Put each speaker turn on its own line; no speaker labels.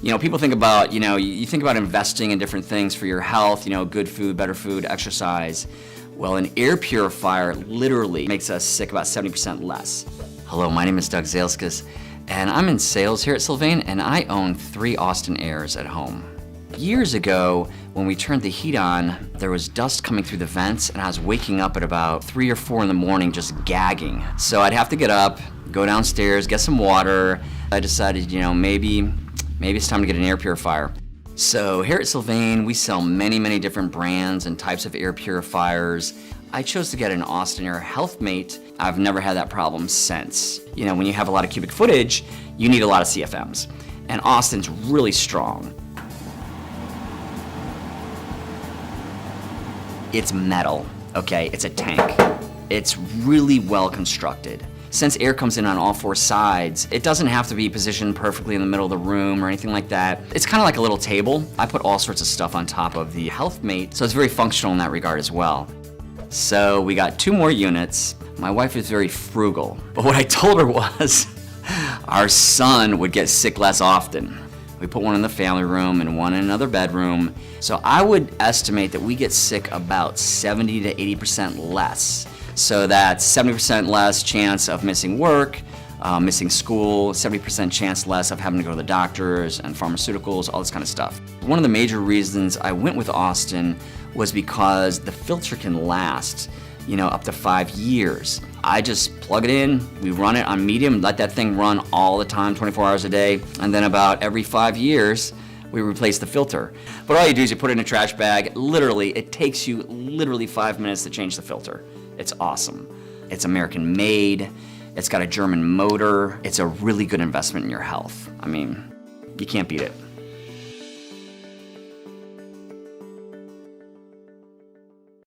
You know, people think about, you think about investing in different things for your health, good food, better food, exercise. Well, an air purifier literally makes us sick about 70% less. Hello, my name is Doug Zaleskis, and I'm in sales here at Sylvane, and I own 3 Austin Airs at home. Years ago, when we turned the heat on, there was dust coming through the vents, and I was waking up at about 3 or 4 in the morning just gagging. So I'd have to get up, go downstairs, get some water. I decided, maybe it's time to get an air purifier. So here at Sylvane, we sell many different brands and types of air purifiers. I chose to get an Austin Air HealthMate. I've never had that problem since. When you have a lot of cubic footage, you need a lot of CFMs. And Austin's really strong. It's metal, okay? It's a tank. It's really well constructed. Since air comes in on all 4 sides, it doesn't have to be positioned perfectly in the middle of the room or anything like that. It's kind of like a little table. I put all sorts of stuff on top of the HealthMate, so it's very functional in that regard as well. So we got 2 more units. My wife is very frugal, but what I told her was our son would get sick less often. We put one in the family room and one in another bedroom. So I would estimate that we get sick about 70 to 80% less. So that's 70% less chance of missing work, missing school, 70% chance less of having to go to the doctors and pharmaceuticals, all this kind of stuff. One of the major reasons I went with Austin was because the filter can last, up to 5 years. I just plug it in, we run it on medium, let that thing run all the time, 24 hours a day, and then about every 5 years, we replace the filter. But all you do is you put it in a trash bag. Literally, it takes you 5 minutes to change the filter. It's awesome. It's American made. It's got a German motor. It's a really good investment in your health. I mean, you can't beat it.